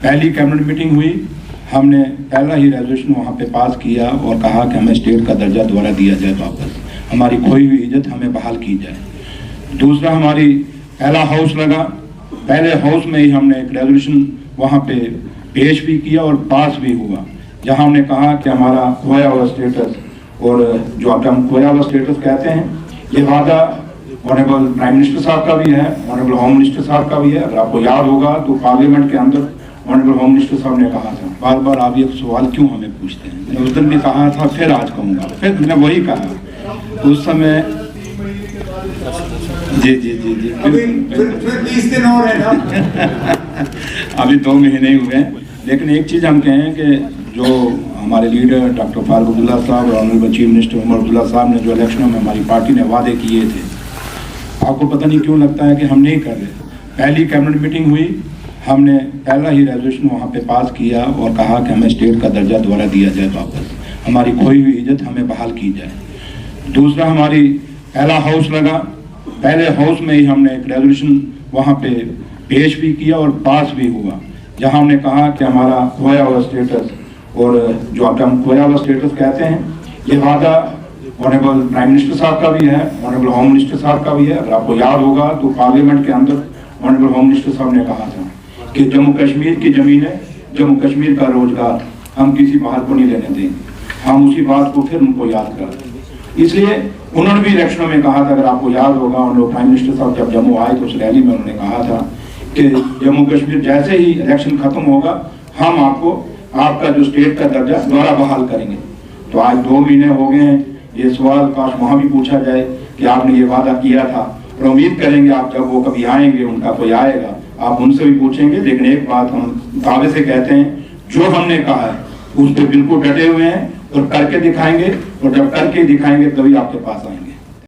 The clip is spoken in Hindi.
पहली कैबिनेट मीटिंग हुई, हमने पहला ही रेजोल्यूशन वहाँ पे पास किया और कहा कि हमें स्टेट का दर्जा दोबारा दिया जाए, वापस हमारी खोई हुई इज्जत हमें बहाल की जाए। दूसरा, हमारी पहला हाउस लगा, पहले हाउस में ही हमने एक रेजोल्यूशन वहाँ पे पेश भी किया और पास भी हुआ, जहाँ हमने कहा कि हमारा खोया हुआ स्टेटस, और जो अब हम खोया हुआ स्टेटस कहते हैं, ये वादा ऑनरेबल प्राइम मिनिस्टर साहब का भी है, ऑनरेबल होम मिनिस्टर साहब का भी है। अगर आपको याद होगा तो पार्लियामेंट के अंदर ऑनरेबल होम मिनिस्टर साहब ने कहा था, बार बार आप ये सवाल क्यों हमें पूछते हैं, मैंने उस दिन भी कहा था, फिर आज कहूँगा, फिर मैंने वही कहा उस समय। जी जी जी जी अभी फिर 20 दिन और है ना अभी 2 महीने हुए हैं। लेकिन एक चीज़ हम कहें कि जो हमारे लीडर डॉक्टर फारूक अब्दुल्ला साहब और honourable chief minister Omar Abdullah साहब ने जो इलेक्शनों में हमारी पार्टी ने वादे किए थे, आपको पता नहीं क्यों लगता है कि हम नहीं कर रहे। पहली कैबिनेट मीटिंग हुई, हमने पहला ही रेजोल्यूशन वहाँ पे पास किया और कहा कि हमें स्टेट का दर्जा दोबारा दिया जाए, वापस हमारी खोई हुई इज्जत हमें बहाल की जाए। दूसरा, हमारी पहला हाउस लगा, पहले हाउस में ही हमने एक रेजोल्यूशन वहाँ पे पेश भी किया और पास भी हुआ, जहाँ हमने कहा कि हमारा खोया हुआ स्टेटस, और जो अब हम खोया हुआ स्टेटस कहते हैं, ये वादा ऑनरेबल प्राइम मिनिस्टर साहब का भी है, ऑनरेबल होम मिनिस्टर साहब का भी है। अगर आपको याद होगा तो पार्लियामेंट के अंदर ऑनरेबल होम मिनिस्टर साहब ने कहा था कि जम्मू कश्मीर की ज़मीनें, जम्मू कश्मीर का रोजगार हम किसी बाहर को नहीं लेने देंगे। हम उसी बात को फिर उनको याद कराते, इसलिए उन्होंने भी इलेक्शनों में कहा था, अगर आपको याद होगा, ऑनरेबल प्राइम मिनिस्टर साहब जब जम्मू आए तो उस रैली में उन्होंने कहा था कि जम्मू कश्मीर जैसे ही इलेक्शन खत्म होगा, हम आपको आपका जो स्टेट का दर्जा दोबारा बहाल करेंगे। तो आज 2 महीने हो गए हैं, ये सवाल काश वहाँ भी पूछा जाए कि आपने ये वादा किया था, और उम्मीद करेंगे आप जब वो कभी आएंगे, उनका कोई आएगा, आप उनसे भी पूछेंगे। लेकिन एक बात हम दावे से कहते हैं, जो हमने कहा है उस पर बिल्कुल डटे हुए हैं और करके दिखाएंगे, और जब करके दिखाएंगे तभी आपके पास आएंगे।